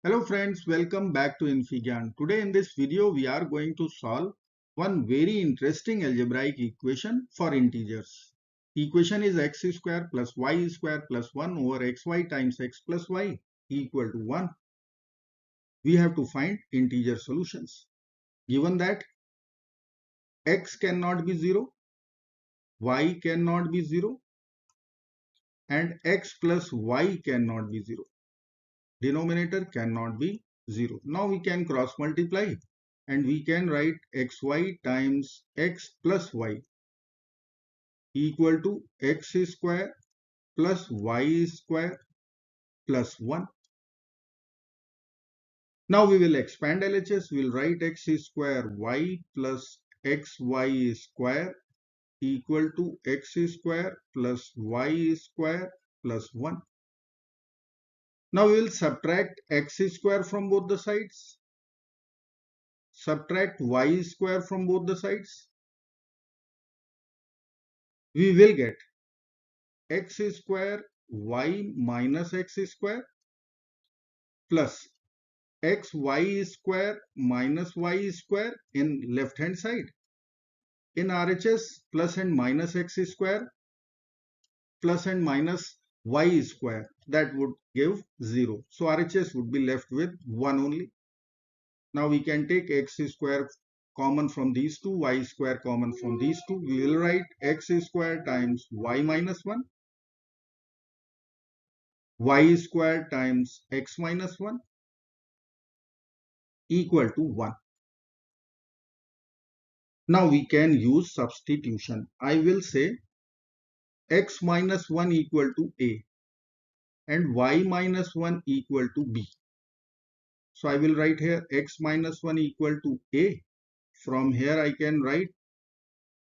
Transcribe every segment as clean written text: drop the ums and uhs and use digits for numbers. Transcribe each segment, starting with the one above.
Hello friends, welcome back to infyGyan. Today in this video we are going to solve one very interesting algebraic equation for integers. Equation is x square plus y square plus 1 over xy times x plus y equal to 1. We have to find integer solutions. Given that x cannot be 0, y cannot be 0 and x plus y cannot be 0. Denominator cannot be 0. Now we can cross multiply and we can write xy times x plus y equal to x square plus y square plus 1. Now we will expand LHS. We will write x square y plus xy square equal to x square plus y square plus 1. Now we will subtract x square from both the sides. Subtract y square from both the sides. We will get x square y minus x square plus xy square minus y square in left hand side. In RHS, plus and minus x square plus and minus y square, that would give 0. So RHS would be left with 1 only. Now we can take x square common from these two, y square common from these two. We will write x square times y minus 1, y square times x minus 1 equal to 1. Now we can use substitution. I will say x minus 1 equal to a and y minus 1 equal to b. So I will write here x minus 1 equal to a. From here I can write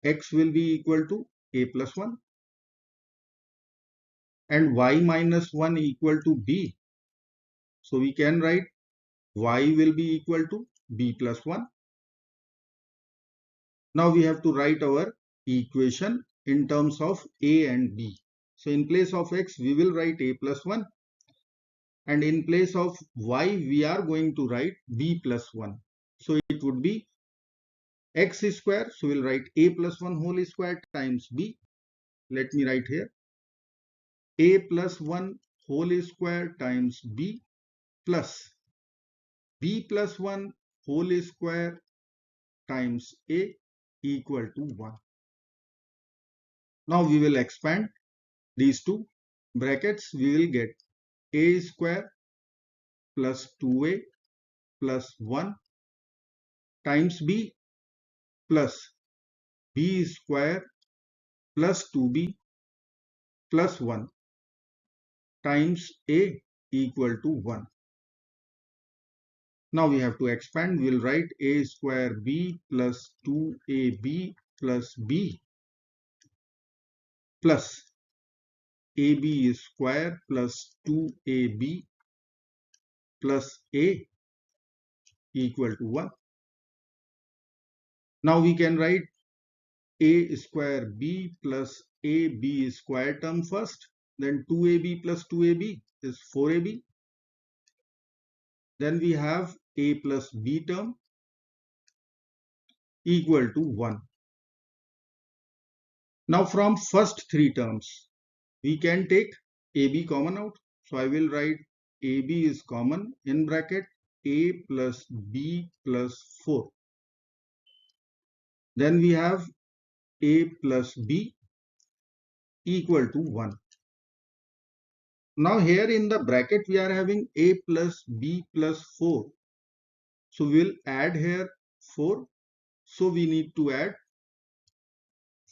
x will be equal to a plus 1 and y minus 1 equal to b. So we can write y will be equal to b plus 1. Now we have to write our equation in terms of a and b. So in place of x we will write a plus 1 and in place of y we are going to write b plus 1. So it would be x square. So we'll write a plus 1 whole square times b. Let me write here a plus 1 whole square times b plus b plus 1 whole square times a equal to 1. Now we will expand these two brackets. We will get a square plus 2a plus 1 times b plus b square plus 2b plus 1 times a equal to 1. Now we have to expand. We will write a square b plus 2ab plus b plus ab square plus 2ab plus a equal to 1. Now we can write a square b plus ab square term first. Then 2ab plus 2ab is 4ab. Then we have a plus b term equal to 1. Now from first three terms, we can take ab common out. So I will write ab is common in bracket a plus b plus 4. Then we have a plus b equal to 1. Now here in the bracket we are having a plus b plus 4. So we will add here 4. So we need to add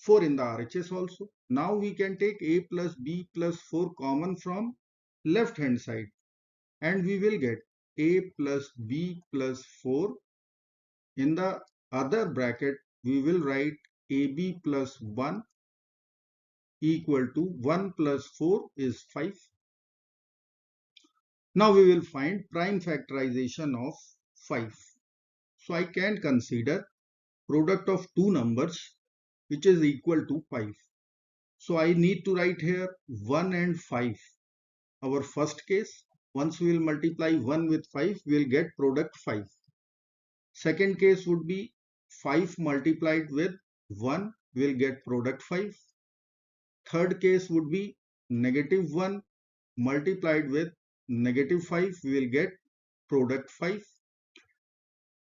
4 in the RHS also. Now we can take a plus b plus 4 common from left hand side and we will get a plus b plus 4. In the other bracket we will write ab plus 1 equal to 1 plus 4 is 5. Now we will find prime factorization of 5. So I can consider product of two numbers which is equal to 5. So I need to write here 1 and 5, our first case. Once we will multiply 1 with 5, we will get product 5. Second case would be 5 multiplied with 1, we will get product 5. Third case would be negative 1 multiplied with negative 5, we will get product 5.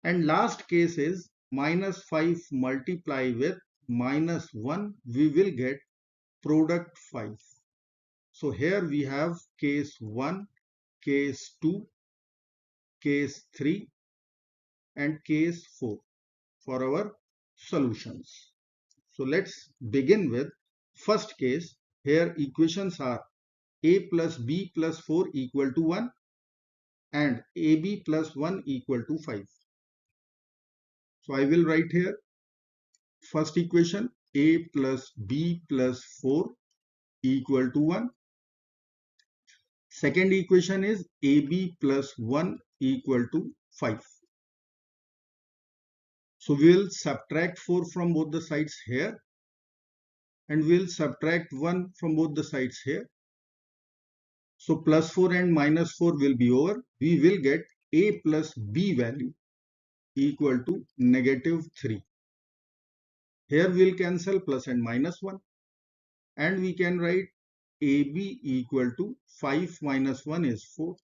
And last case is minus 5 multiply with minus 1, we will get product 5. So here we have case 1, case 2, case 3 and case 4 for our solutions. So let's begin with first case. Here equations are a plus b plus 4 equal to 1 and ab plus 1 equal to 5. So I will write here first equation a plus b plus 4 equal to 1. Second equation is ab plus 1 equal to 5. So we will subtract 4 from both the sides here and we will subtract 1 from both the sides here. So plus 4 and minus 4 will be over. We will get a plus b value equal to negative 3. Here we will cancel plus and minus 1 and we can write ab equal to 5 minus 1 is 4.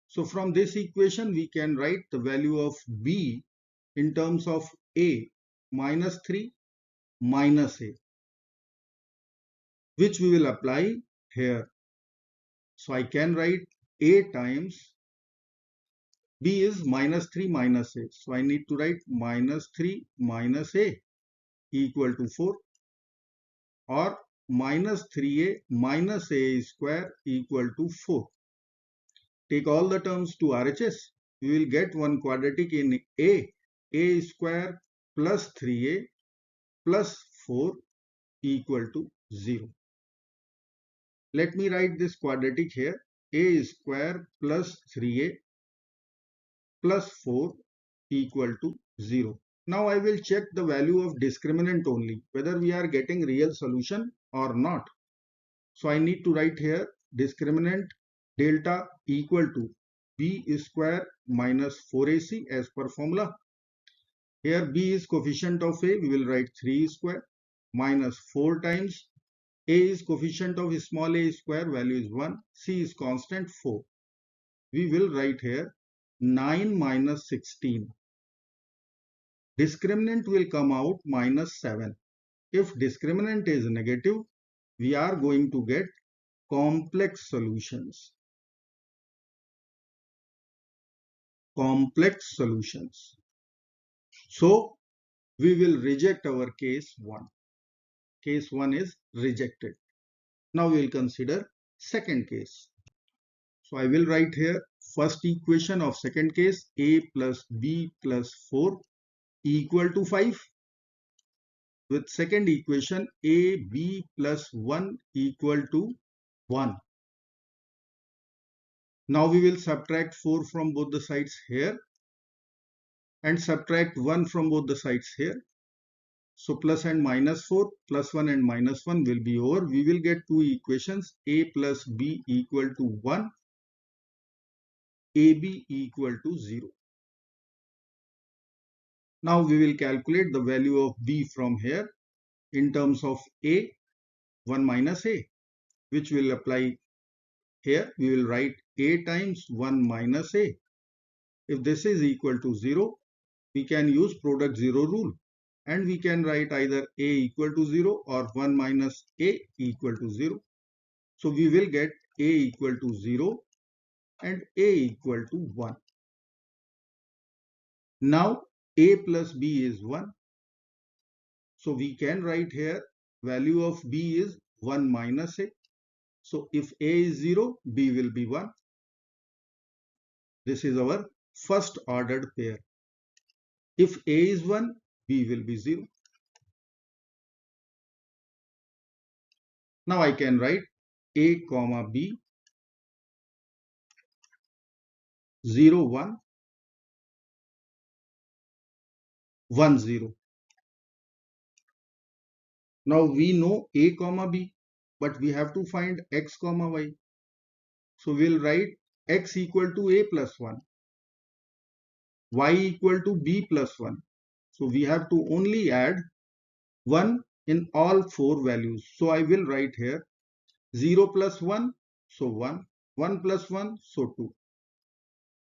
So from this equation we can write the value of b in terms of a minus 3 minus a, which we will apply here. So I can write a times b is minus 3 minus a. So I need to write minus 3 minus a equal to 4 or minus 3a minus a square equal to 4. Take all the terms to RHS. We will get one quadratic in a square plus 3a plus 4 equal to 0. Let me write this quadratic here. A square plus 3a plus 4 equal to 0. Now I will check the value of discriminant only, whether we are getting real solution or not. So I need to write here discriminant delta equal to b square minus 4ac as per formula. Here b is coefficient of a, we will write 3 square minus 4 times a is coefficient of small a square, value is 1, c is constant 4. We will write here 9 minus 16. Discriminant will come out minus 7. If discriminant is negative, we are going to get complex solutions. Complex solutions. So we will reject our case 1. Case 1 is rejected. Now we will consider second case. So I will write here first equation of second case a plus b plus 4 equal to 5. With second equation a b plus 1 equal to 1. Now we will subtract 4 from both the sides here and subtract 1 from both the sides here. So plus and minus 4, plus 1 and minus 1 will be over. We will get two equations a plus b equal to 1, ab equal to 0. Now we will calculate the value of b from here in terms of a, 1 minus a, which will apply here. We will write a times 1 minus a. If this is equal to 0, we can use product 0 rule. And we can write either a equal to 0 or 1 minus a equal to 0. So we will get a equal to 0 and a equal to 1. Now a plus b is 1. So we can write here value of b is 1 minus a. So if a is 0, b will be 1. This is our first ordered pair. If a is 1, b will be 0. Now I can write a comma b 0 1 1 0. Now we know a comma b, but we have to find x comma y. So we'll write x equal to a plus 1, y equal to b plus 1. So we have to only add 1 in all 4 values. So I will write here 0 plus 1, so 1, 1 plus 1, so 2.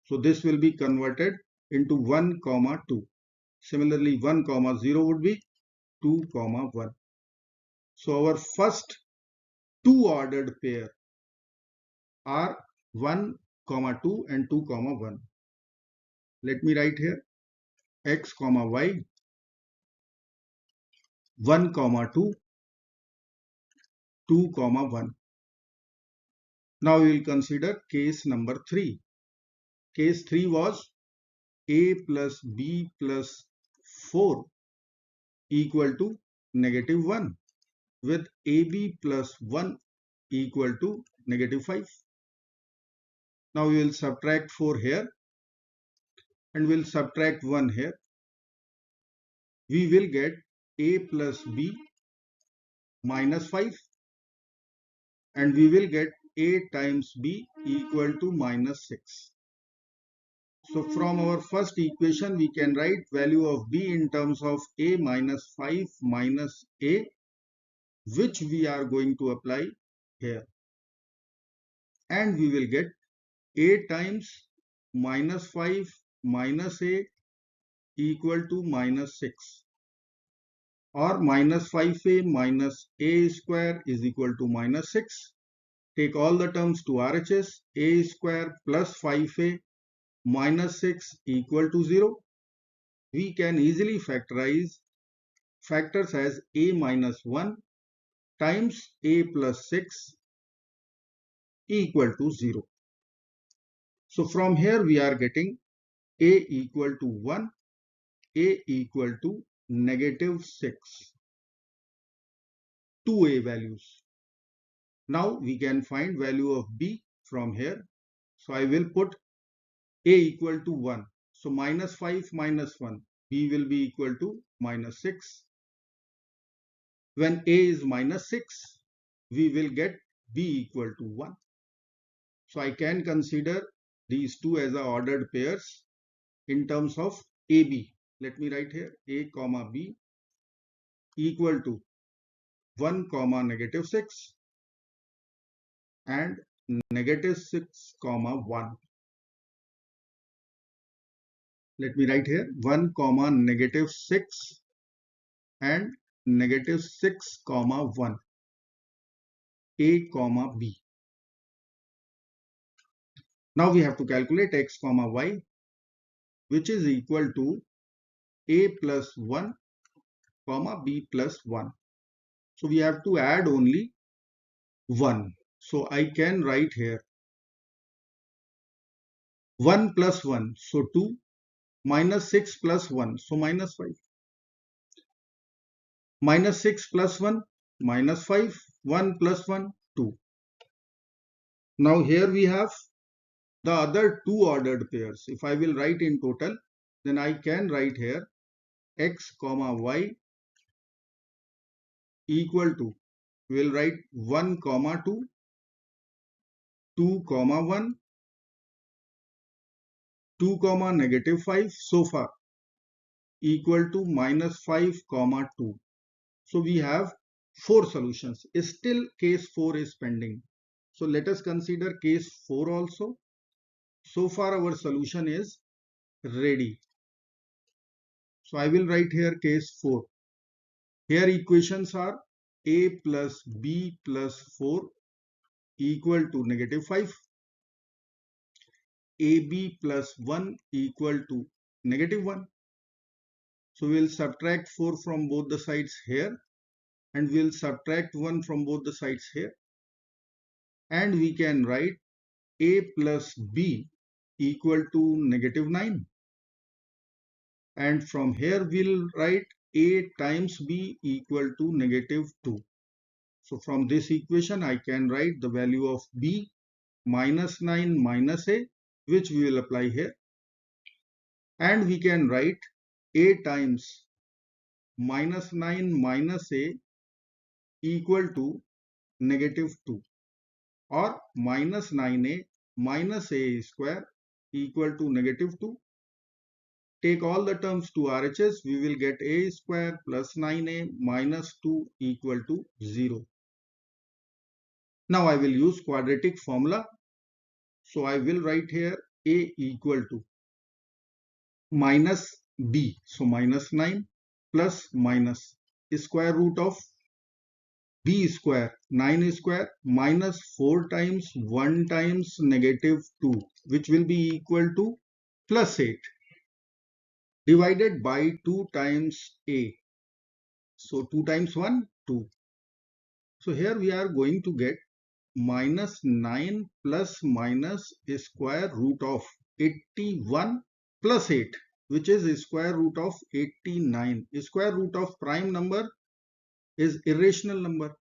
So this will be converted into 1 comma 2. Similarly, 1 comma 0 would be 2 comma 1. So our first two ordered pair are 1 comma 2 and 2 comma 1. Let me write here x comma y, 1 comma 2, 2 comma 1. Now we will consider case number 3. Case 3 was a plus b plus 4 equal to negative 1 with ab plus 1 equal to negative 5. Now we will subtract 4 here and we will subtract 1 here. We will get a plus b minus 5 and we will get a times b equal to minus 6. So from our first equation we can write value of b in terms of a minus 5 minus a, which we are going to apply here, and we will get a times minus 5 minus a equal to minus 6, or minus 5a minus a square is equal to minus 6. Take all the terms to RHS. A square plus 5a minus 6 equal to 0. We can easily factorize factors as a minus 1 times a plus 6 equal to 0. So from here we are getting a equal to 1, a equal to negative 6, two a values. Now we can find value of b from here. So I will put a equal to 1. So minus 5 minus 1, b will be equal to minus 6. When a is minus 6, we will get b equal to 1. So I can consider these two as a ordered pairs in terms of AB. Let me write here a comma b equal to 1 comma negative 6 and negative 6 comma 1. Let me write here 1 comma negative 6 and negative 6 comma 1, a comma b. Now we have to calculate x comma y, which is equal to a plus 1 comma b plus 1. So we have to add only 1. So I can write here 1 plus 1, so 2, minus 6 plus 1, so minus 5. Minus 6 plus 1, minus 5, 1 plus 1, 2. Now here we have the other two ordered pairs. If I will write in total, then I can write here x comma y equal to, we will write 1 comma 2, 2 comma 1, 2 comma negative 5 so far equal to minus 5 comma 2. So we have 4 solutions. Still case 4 is pending. So let us consider case 4 also. So far our solution is ready. So I will write here case 4. Here equations are a plus b plus 4 equal to negative 5. ab plus 1 equal to negative 1. So we will subtract 4 from both the sides here, and we will subtract 1 from both the sides here. And we can write a plus b equal to negative 9. And from here we'll write a times b equal to negative 2. So from this equation I can write the value of b minus 9 minus a, which we will apply here. And we can write a times minus 9 minus a equal to negative 2, or minus 9a minus a square equal to negative 2. Take all the terms to RHS, we will get a square plus 9a minus 2 equal to 0. Now I will use quadratic formula. So I will write here a equal to minus b. So minus 9 plus minus square root of b square, 9 square minus 4 times 1 times negative 2, which will be equal to plus 8 divided by 2 times a. So 2 times 1, 2. So here we are going to get minus 9 plus minus square root of 81 plus 8, which is square root of 89. Square root of prime number is irrational number.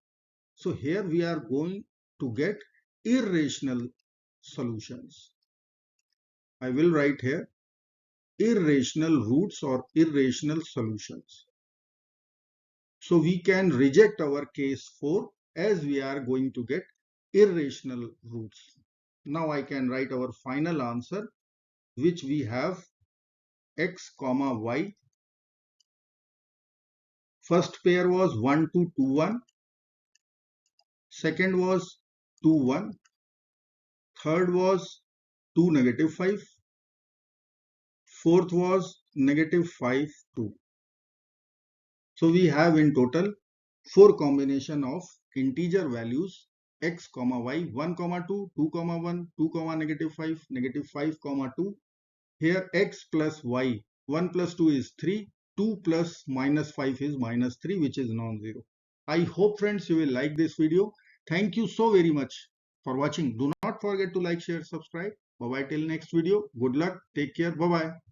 So here we are going to get irrational solutions. I will write here irrational roots or irrational solutions. So we can reject our case 4 as we are going to get irrational roots. Now I can write our final answer, which we have x comma y. First pair was 1 2 2 1. Second was 2 1. Third was 2 negative 5. Fourth was negative 5 2. So we have in total 4 combination of integer values x comma y, 1 comma 2, 2 comma 1, 2 comma negative 5, negative 5 comma 2. Here x plus y, 1 plus 2 is 3, 2 plus minus 5 is minus 3, which is non-zero. I hope friends you will like this video. Thank you so very much for watching. Do not forget to like, share, subscribe. Bye bye till next video. Good luck. Take care. Bye bye.